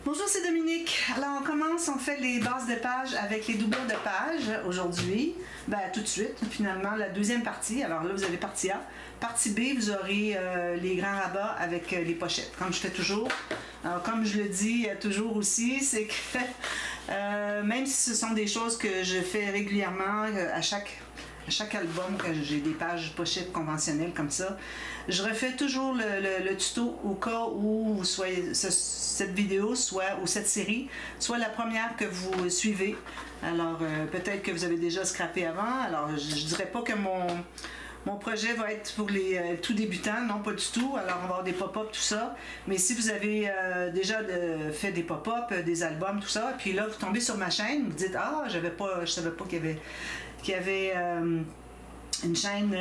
Bonjour, c'est Dominique. Alors, on commence, on fait les bases de page avec les doublures de page aujourd'hui. Ben, tout de suite, finalement, la deuxième partie. Alors là, vous avez partie A. Partie B, vous aurez les grands rabats avec les pochettes, comme je fais toujours. Alors, comme je le dis toujours aussi, c'est que même si ce sont des choses que je fais régulièrement à chaque album, que j'ai des pages pochettes conventionnelles comme ça, je refais toujours le tuto au cas où cette vidéo soit, ou cette série soit la première que vous suivez. Alors peut-être que vous avez déjà scrappé avant. Alors je dirais pas que mon projet va être pour les tout débutants, non pas du tout. Alors on va avoir des pop-up, tout ça. Mais si vous avez déjà fait des pop-up, des albums, tout ça, puis là vous tombez sur ma chaîne, vous dites ah je savais pas qu'il y avait une chaîne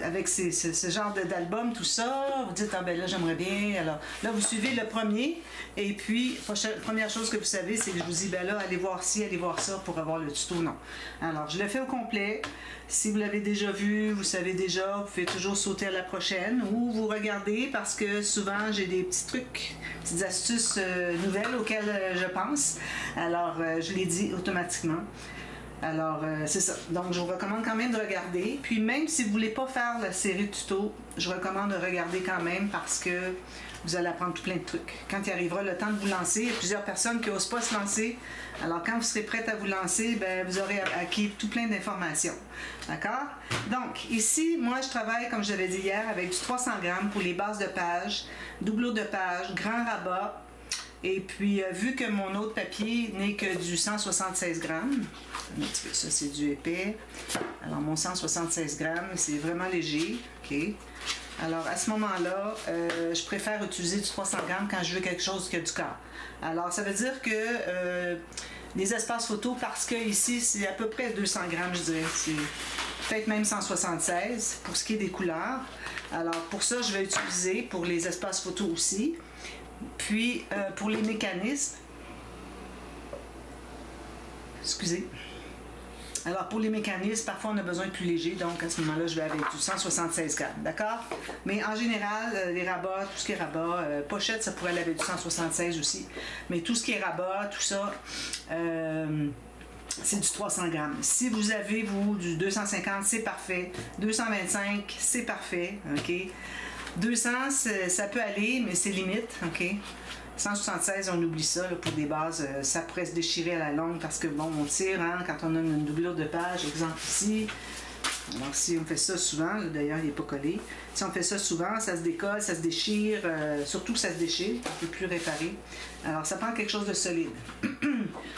avec ce genre d'album, tout ça, vous dites, ah ben là j'aimerais bien, alors là vous suivez le premier, et puis première chose que vous savez, c'est que je vous dis, ben là allez voir ci, allez voir ça pour avoir le tuto, non. Alors je le fais au complet, si vous l'avez déjà vu, vous savez déjà, vous pouvez toujours sauter à la prochaine, ou vous regardez, parce que souvent j'ai des petits trucs, petites astuces nouvelles auxquelles je pense, alors je les dis automatiquement. Alors, c'est ça. Donc, je vous recommande quand même de regarder. Puis, même si vous ne voulez pas faire la série de tutos, je recommande de regarder quand même parce que vous allez apprendre tout plein de trucs. Quand il arrivera le temps de vous lancer, il y a plusieurs personnes qui n'osent pas se lancer. Alors, quand vous serez prête à vous lancer, ben, vous aurez acquis tout plein d'informations. D'accord? Donc, ici, moi, je travaille, comme je l'avais dit hier, avec du 300 grammes pour les bases de page, doublure de page, grand rabat. Et puis, vu que mon autre papier n'est que du 176 grammes, un petit peu, ça c'est du épais. Alors, mon 176 grammes, c'est vraiment léger. OK? Alors, à ce moment-là, je préfère utiliser du 300 grammes quand je veux quelque chose qui a du corps. Alors, ça veut dire que les espaces photos, parce que ici, c'est à peu près 200 grammes, je dirais. C'est peut-être même 176 pour ce qui est des couleurs. Alors, pour ça, je vais utiliser pour les espaces photos aussi. Puis, pour les mécanismes, excusez. Alors, pour les mécanismes, parfois on a besoin de plus léger, donc à ce moment-là, je vais avec du 176 grammes, d'accord? Mais en général, les rabats, tout ce qui est rabat, pochette, ça pourrait aller avec du 176 aussi. Mais tout ce qui est rabat, tout ça, c'est du 300 grammes. Si vous avez, vous, du 250, c'est parfait. 225, c'est parfait, OK? 200, ça peut aller, mais c'est limite, OK? 176, on oublie ça, là, pour des bases, ça pourrait se déchirer à la longue parce que, bon, on tire, hein, quand on a une doublure de page, exemple ici. Alors, si on fait ça souvent, d'ailleurs, il n'est pas collé. Si on fait ça souvent, ça se décolle, ça se déchire, surtout que ça se déchire, on ne peut plus réparer. Alors, ça prend quelque chose de solide.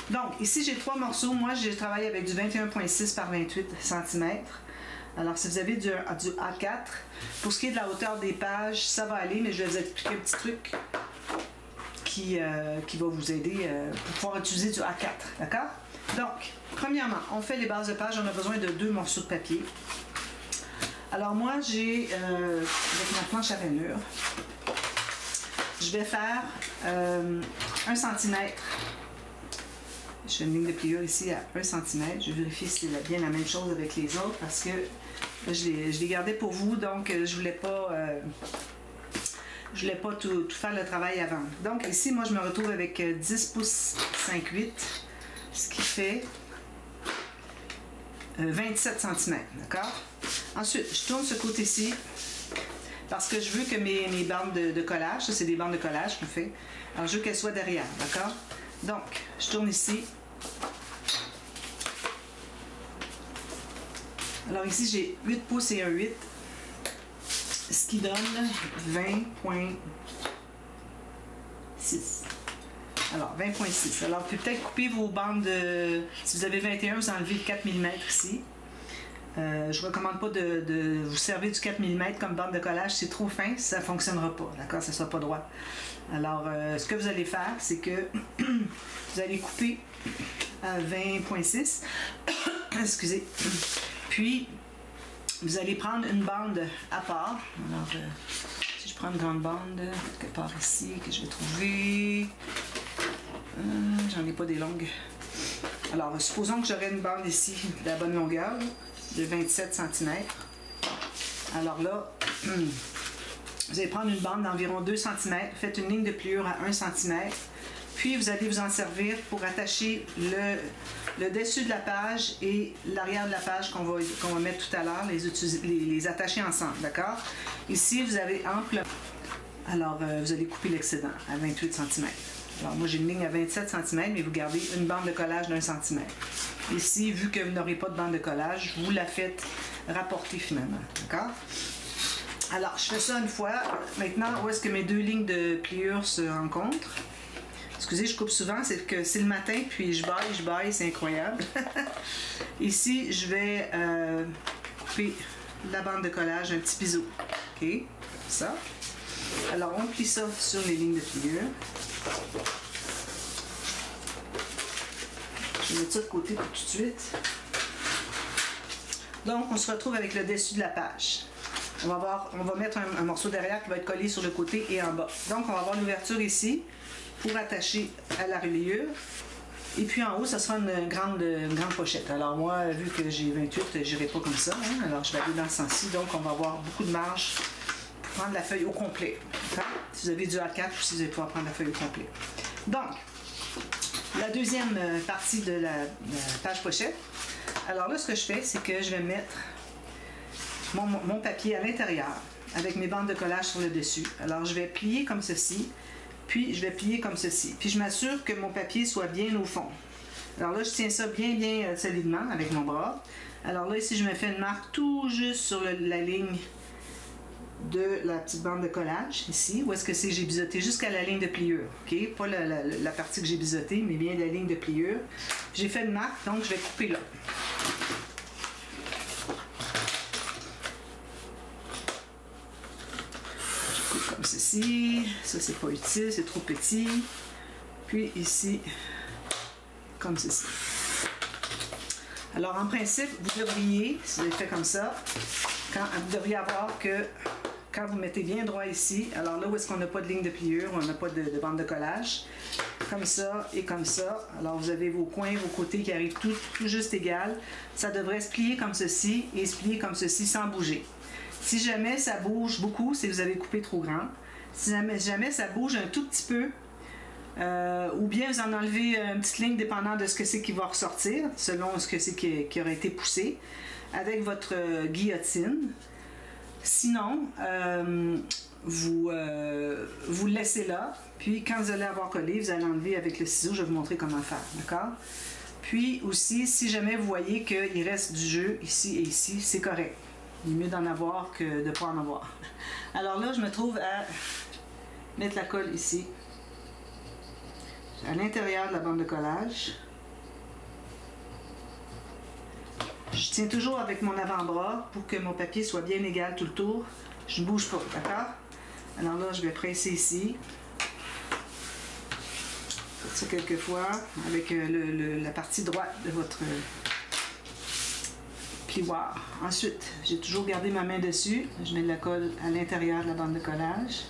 Donc, ici, j'ai 3 morceaux. Moi, j'ai travaillé avec du 21,6 par 28 cm. Alors, si vous avez du A4, pour ce qui est de la hauteur des pages, ça va aller, mais je vais vous expliquer un petit truc qui va vous aider pour pouvoir utiliser du A4, d'accord? Donc, premièrement, on fait les bases de page, on a besoin de 2 morceaux de papier. Alors moi, j'ai, avec ma planche à rainure, je vais faire 1 cm. Je fais une ligne de pliure ici à 1 cm. Je vérifie si c'est bien la même chose avec les autres parce que je les gardais pour vous, donc je voulais pas tout faire le travail avant. Donc ici, moi, je me retrouve avec 10 pouces 5/8, ce qui fait 27 cm, d'accord? Ensuite, je tourne ce côté-ci parce que je veux que mes bandes de collage, ça c'est des bandes de collage qu'on fait, alors je veux qu'elles soient derrière, d'accord? Donc, je tourne ici. Alors ici, j'ai 8 pouces et un 8, ce qui donne 20,6. Alors, 20,6. Alors, vous pouvez peut-être couper vos bandes de... Si vous avez 21, vous enlevez 4 mm ici. Je ne recommande pas de vous servir du 4 mm comme bande de collage, c'est trop fin, ça ne fonctionnera pas, d'accord? Ça ne sera pas droit. Alors, ce que vous allez faire, c'est que vous allez couper à 20,6. Excusez. Puis, vous allez prendre une bande à part. Alors, si je prends une grande bande, quelque part ici, que je vais trouver... j'en ai pas des longues. Alors, supposons que j'aurais une bande ici de la bonne longueur, de 27 cm. Alors là, Vous allez prendre une bande d'environ 2 cm, faites une ligne de pliure à 1 cm, puis vous allez vous en servir pour attacher le dessus de la page et l'arrière de la page qu'on va mettre tout à l'heure, les attacher ensemble, d'accord? Ici, vous avez ample, alors vous allez couper l'excédent à 28 cm. Alors moi, j'ai une ligne à 27 cm, mais vous gardez une bande de collage d'1 cm. Ici, vu que vous n'aurez pas de bande de collage, vous la faites rapporter finalement, d'accord? Alors, je fais ça une fois. Maintenant, où est-ce que mes deux lignes de pliure se rencontrent? Excusez, je coupe souvent, c'est que c'est le matin, puis je baille, c'est incroyable. Ici, je vais couper la bande de collage, un petit biseau. OK? Ça. Alors, on plie ça sur les lignes de pliure. Je vais mettre ça de côté pour tout de suite. Donc, on se retrouve avec le dessus de la page. On va mettre un morceau derrière qui va être collé sur le côté et en bas. Donc, on va avoir l'ouverture ici pour attacher à la reliure. Et puis en haut, ça sera une grande pochette. Alors moi, vu que j'ai 28, je n'irai pas comme ça. Hein? Alors, je vais aller dans ce sens-ci. Donc, on va avoir beaucoup de marge pour prendre la feuille au complet. Si vous avez du A4, aussi, vous allez pouvoir prendre la feuille au complet. Donc, la deuxième partie de la page pochette. Alors là, ce que je fais, c'est que je vais mettre mon papier à l'intérieur avec mes bandes de collage sur le dessus. Alors, je vais plier comme ceci, puis je vais plier comme ceci. Puis, je m'assure que mon papier soit bien au fond. Alors là, je tiens ça bien solidement avec mon bras. Alors là, ici, je me fais une marque tout juste sur la ligne de la petite bande de collage, ici. Où est-ce que c'est? J'ai biseauté jusqu'à la ligne de pliure. OK? Pas la partie que j'ai biseautée, mais bien la ligne de pliure. J'ai fait une marque, donc je vais couper là. Comme ceci, ça c'est pas utile, c'est trop petit. Puis ici, comme ceci. Alors en principe, vous devriez, si vous avez fait comme ça, vous devriez avoir que quand vous mettez bien droit ici, alors là où est-ce qu'on n'a pas de ligne de pliure, on n'a pas de bande de collage, comme ça et comme ça. Alors vous avez vos coins, vos côtés qui arrivent tout juste égal. Ça devrait se plier comme ceci et se plier comme ceci sans bouger. Si jamais ça bouge beaucoup, c'est que vous avez coupé trop grand. Si jamais ça bouge un tout petit peu, ou bien vous en enlevez une petite ligne dépendant de ce que c'est qui va ressortir, selon ce que c'est qui aurait été poussé, avec votre guillotine. Sinon, vous le laissez là, puis quand vous allez avoir collé, vous allez enlever avec le ciseau, je vais vous montrer comment faire, d'accord? Puis aussi, si jamais vous voyez qu'il reste du jeu ici et ici, c'est correct. Il est mieux d'en avoir que de ne pas en avoir. Alors là, je me trouve à mettre la colle ici, à l'intérieur de la bande de collage. Je tiens toujours avec mon avant-bras pour que mon papier soit bien égal tout le tour. Je ne bouge pas, d'accord? Alors là, je vais presser ici. Faites ça quelques fois avec la partie droite de votre plioir. Ensuite, j'ai toujours gardé ma main dessus. Je mets de la colle à l'intérieur de la bande de collage.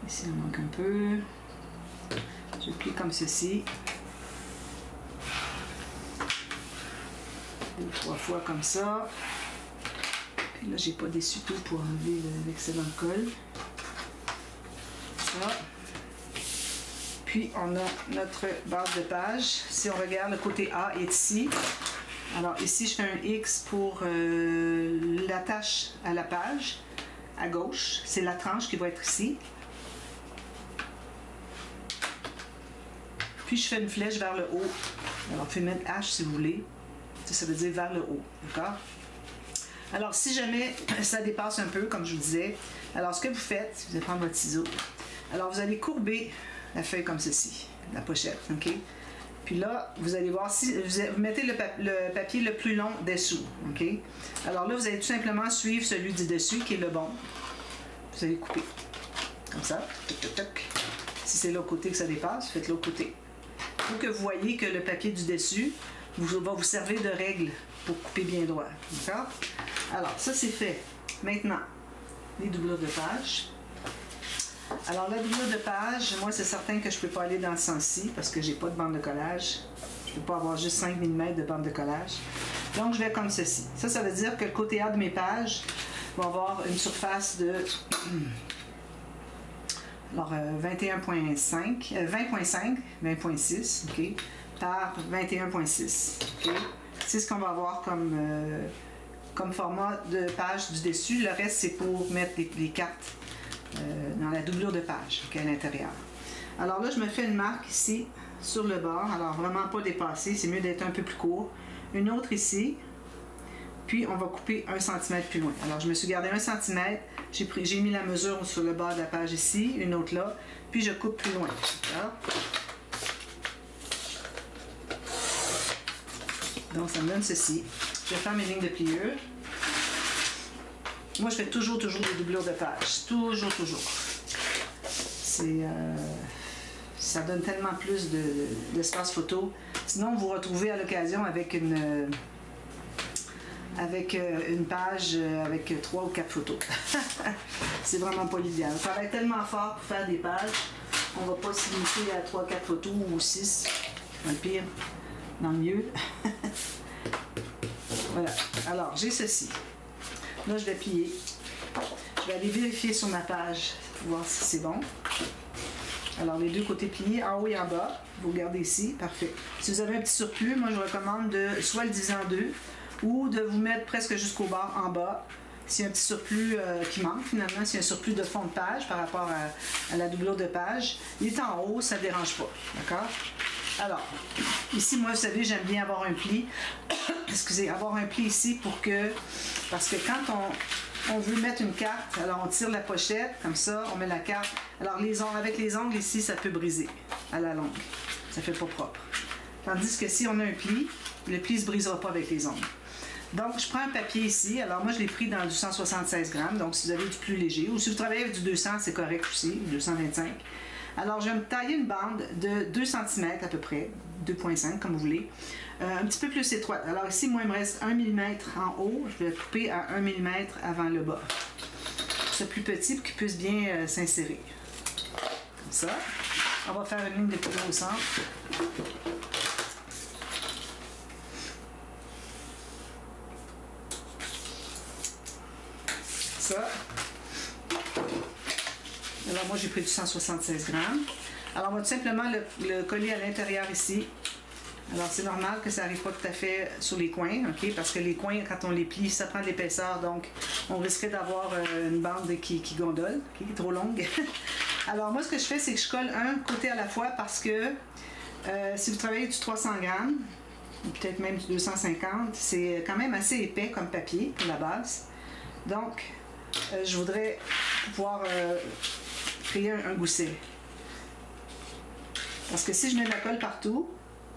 Ici, il manque un peu. Je plie comme ceci. 2 ou 3 fois comme ça. Puis là, j'ai pas d'essuie-tout pour enlever l'excédent de colle. Ça. Puis on a notre base de page. Si on regarde, le côté A est ici. Alors ici, je fais un X pour l'attache à la page. À gauche, c'est la tranche qui va être ici. Puis je fais une flèche vers le haut. Alors, vous pouvez mettre H si vous voulez. Ça veut dire vers le haut. D'accord? Alors, si jamais ça dépasse un peu, comme je vous disais, alors ce que vous faites, vous allez prendre votre ciseau. Alors, vous allez courber la feuille comme ceci, la pochette. OK? Puis là, vous allez voir si vous mettez le papier le plus long dessous. OK? Alors là, vous allez tout simplement suivre celui du dessus qui est le bon. Vous allez couper. Comme ça. Toc, toc, toc. Si c'est l'autre côté que ça dépasse, faites l'autre côté. Pour que vous voyez que le papier du dessus va vous servir de règle pour couper bien droit. D'accord? Alors, ça c'est fait. Maintenant, les doublures de page. Alors, la doublure de page, moi, c'est certain que je ne peux pas aller dans ce sens-ci parce que j'ai pas de bande de collage. Je ne peux pas avoir juste 5 mm de bande de collage. Donc, je vais comme ceci. Ça veut dire que le côté A de mes pages va avoir une surface de... Alors, 21.5, 20.5, 20.6, OK, par 21.6, OK. C'est ce qu'on va avoir comme format de page du dessus. Le reste, c'est pour mettre les cartes dans la doublure de page, OK, à l'intérieur. Alors là, je me fais une marque ici, sur le bord. Alors, vraiment pas dépassé, c'est mieux d'être un peu plus court. Une autre ici. Puis, on va couper 1 cm plus loin. Alors, je me suis gardé 1 cm. J'ai mis la mesure sur le bord de la page ici, une autre là. Puis, je coupe plus loin. Là. Donc, ça me donne ceci. Je vais faire mes lignes de pliure. Moi, je fais toujours des doublures de page. Toujours. Ça donne tellement plus d'espace photo. Sinon, vous vous retrouvez à l'occasion avec une page avec 3 ou 4 photos. C'est vraiment pas l'idéal. On travaille tellement fort pour faire des pages, on va pas se limiter à 3-4 photos ou 6. Dans le pire, dans le mieux. Voilà. Alors, j'ai ceci. Là, je vais plier. Je vais aller vérifier sur ma page pour voir si c'est bon. Alors, les deux côtés pliés, en haut et en bas. Vous regardez ici. Parfait. Si vous avez un petit surplus, moi, je recommande de soit le diviser en deux ou de vous mettre presque jusqu'au bord en bas. S'il y a un petit surplus qui manque, finalement, s'il y a un surplus de fond de page par rapport à la doublure de page, il est en haut, ça ne dérange pas. D'accord? Alors, ici, moi, vous savez, j'aime bien avoir un pli. Excusez, avoir un pli ici parce que quand on veut mettre une carte, alors on tire la pochette, comme ça, on met la carte. Alors, avec les ongles ici, ça peut briser à la longue. Ça fait pas propre. Tandis que si on a un pli, le pli ne se brisera pas avec les ongles. Donc, je prends un papier ici. Alors, moi, je l'ai pris dans du 176 grammes. Donc, si vous avez du plus léger, ou si vous travaillez avec du 200, c'est correct aussi, 225. Alors, je vais me tailler une bande de 2 cm à peu près, 2,5 comme vous voulez, un petit peu plus étroite. Alors ici, moi, il me reste 1 mm en haut. Je vais couper à 1 mm avant le bas. C'est plus petit pour qu'il puisse bien s'insérer. Comme ça. On va faire une ligne de couleur au centre. Ça. Alors moi j'ai pris du 176 grammes. Alors on va tout simplement le coller à l'intérieur ici. Alors c'est normal que ça n'arrive pas tout à fait sur les coins, ok? Parce que les coins, quand on les plie, ça prend de l'épaisseur, donc on risquerait d'avoir une bande qui gondole, qui est trop longue. Alors moi ce que je fais, c'est que je colle un côté à la fois parce que si vous travaillez du 300 grammes, ou peut-être même du 250, c'est quand même assez épais comme papier pour la base. Donc je voudrais pouvoir créer un gousset. Parce que si je mets de la colle partout,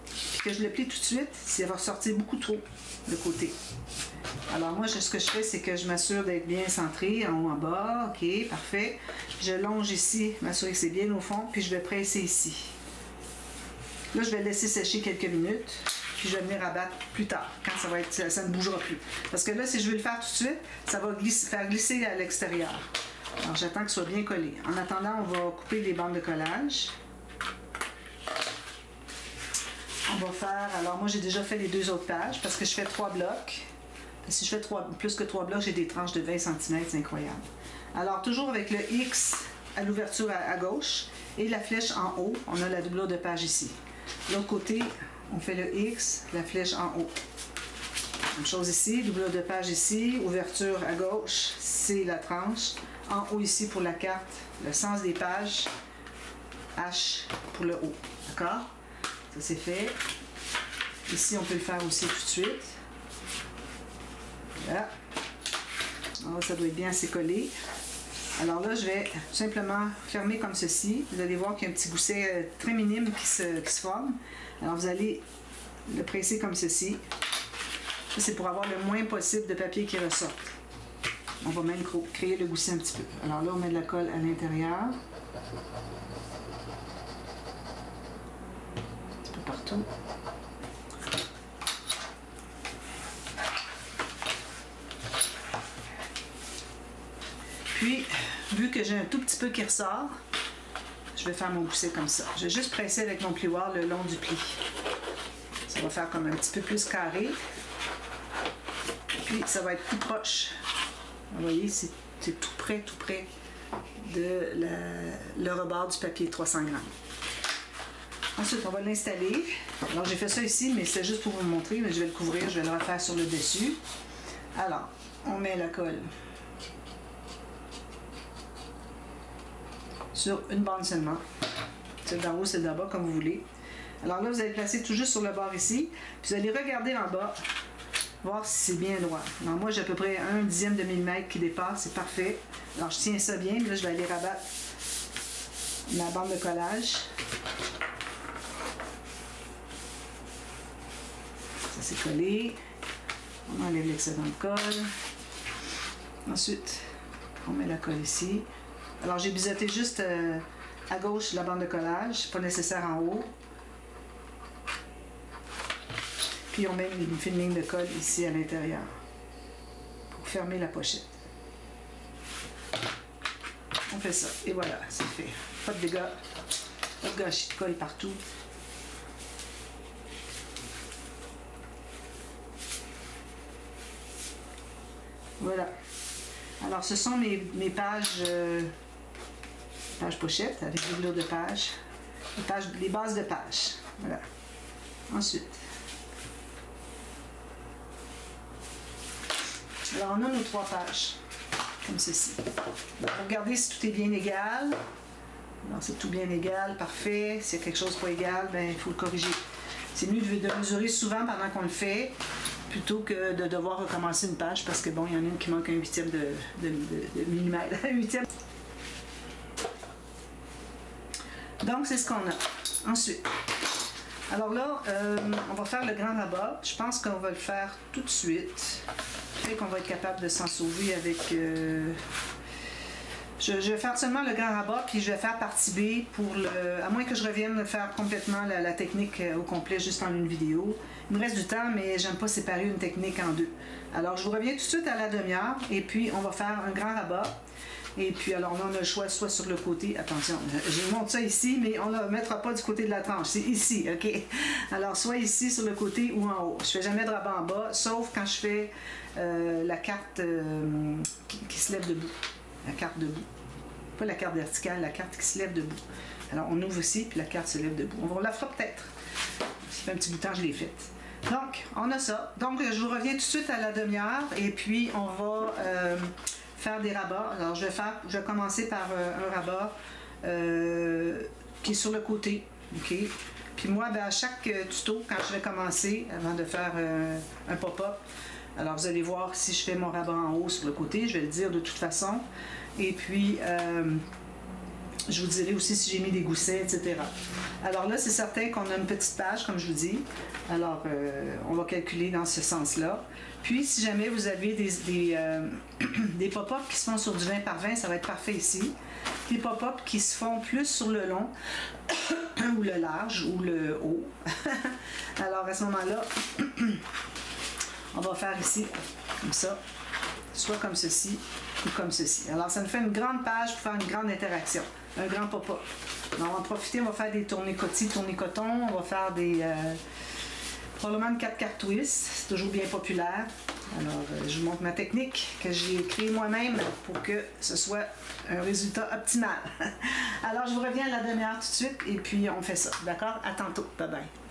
puis que je le plie tout de suite, ça va ressortir beaucoup trop de côté. Alors moi, ce que je fais, c'est que je m'assure d'être bien centré, en haut, en bas. OK, parfait. Je longe ici, m'assurer que c'est bien au fond, puis je vais presser ici. Là, je vais laisser sécher quelques minutes, puis je vais venir abattre plus tard, quand ça ne bougera plus. Parce que là, si je veux le faire tout de suite, ça va faire glisser à l'extérieur. Alors, j'attends que ce soit bien collé. En attendant, on va couper les bandes de collage. On va faire... Alors, moi, j'ai déjà fait les 2 autres pages parce que je fais 3 blocs. Si je fais plus que 3 blocs, j'ai des tranches de 20 cm. C'est incroyable. Alors, toujours avec le X à l'ouverture à gauche et la flèche en haut. On a la doublure de page ici. De l'autre côté, on fait le X, la flèche en haut. Même chose ici, doublure de page ici, ouverture à gauche, c'est la tranche. En haut ici pour la carte, le sens des pages, H pour le haut. D'accord? Ça c'est fait. Ici, on peut le faire aussi tout de suite. Voilà. Alors, ça doit être bien assez collé. Alors là, je vais tout simplement fermer comme ceci. Vous allez voir qu'il y a un petit gousset très minime qui se forme. Alors, vous allez le presser comme ceci. Ça, c'est pour avoir le moins possible de papier qui ressorte. On va même créer le gousset un petit peu. Alors là, on met de la colle à l'intérieur. Un petit peu partout. Puis, vu que j'ai un tout petit peu qui ressort, je vais faire mon gousset comme ça. Je vais juste presser avec mon plioir le long du pli. Ça va faire comme un petit peu plus carré. puis ça va être tout proche. Vous voyez, c'est tout près de le rebord du papier 300 grammes. Ensuite, on va l'installer. Alors, j'ai fait ça ici, mais c'est juste pour vous montrer, mais je vais le couvrir, je vais le refaire sur le dessus. Alors, on met la colle sur une bande seulement. Celle d'en haut, celle d'en bas, comme vous voulez. Alors là, vous allez placer tout juste sur le bord ici, puis vous allez regarder en bas, voir si c'est bien droit. Alors moi, j'ai à peu près 1/10 de millimètre qui dépasse, c'est parfait. Alors je tiens ça bien, là je vais aller rabattre ma bande de collage. Ça c'est collé. On enlève l'excédent de colle. Ensuite, on met la colle ici. Alors j'ai biseauté juste à gauche la bande de collage, pas nécessaire en haut. Puis on met une fine ligne de colle ici à l'intérieur pour fermer la pochette. On fait ça et voilà, c'est fait. Pas de dégâts, pas de gâchis de colle partout. Voilà. Alors ce sont mes pages, pages pochettes avec des doublures de pages, les bases de pages. Voilà. Ensuite. Alors, on a nos 3 pages, comme ceci. Regardez si tout est bien égal. Alors, c'est tout bien égal, parfait. S'il y a quelque chose pas égal, ben, il faut le corriger. C'est mieux de mesurer souvent pendant qu'on le fait, plutôt que de devoir recommencer une page, parce que bon, il y en a une qui manque un 1/8 de millimètre. Un 1/8. Donc, c'est ce qu'on a. Ensuite, alors là, on va faire le grand rabat. Je pense qu'on va le faire tout de suite. Fait qu'on va être capable de s'en sauver avec... Je vais faire seulement le grand rabat, puis je vais faire partie B pour le... À moins que je revienne faire complètement la technique au complet juste en une vidéo. Il me reste du temps, mais j'aime pas séparer une technique en deux. Alors, je vous reviens tout de suite à la demi-heure, et puis on va faire un grand rabat. Et puis, alors là, on a le choix soit sur le côté... Attention, je montre ça ici, mais on ne le mettra pas du côté de la tranche. C'est ici, OK? Alors, soit ici, sur le côté ou en haut. Je fais jamais de rabat en bas, sauf quand je fais la carte qui se lève debout. La carte debout. Pas la carte verticale, la carte qui se lève debout. Alors, on ouvre ici, puis la carte se lève debout. On la fera peut-être. Ça fait un petit bout de temps que je l'ai faite. Donc, on a ça. Donc, je vous reviens tout de suite à la demi-heure, et puis on va... faire des rabats. Alors, je vais commencer par un rabat qui est sur le côté. OK? Puis moi, ben, à chaque tuto, quand je vais commencer, avant de faire un pop-up, alors vous allez voir si je fais mon rabat en haut sur le côté, je vais le dire de toute façon. Et puis, je vous dirai aussi si j'ai mis des goussets, etc. Alors là, c'est certain qu'on a une petite page, comme je vous dis. Alors, on va calculer dans ce sens-là. Puis, si jamais vous avez des pop-up qui se font sur du 20 par 20, ça va être parfait ici. Des pop-up qui se font plus sur le long, ou le large, ou le haut. Alors, à ce moment-là, on va faire ici, comme ça, soit comme ceci, ou comme ceci. Alors, ça nous fait une grande page pour faire une grande interaction, un grand pop-up. On va en profiter, on va faire des tournées-cotis, tournées-coton, on va faire des... probablement une 4 cartes twist, c'est toujours bien populaire. Alors, je vous montre ma technique que j'ai créée moi-même pour que ce soit un résultat optimal. Alors, je vous reviens à la demi-heure tout de suite et puis on fait ça. D'accord? À tantôt. Bye bye.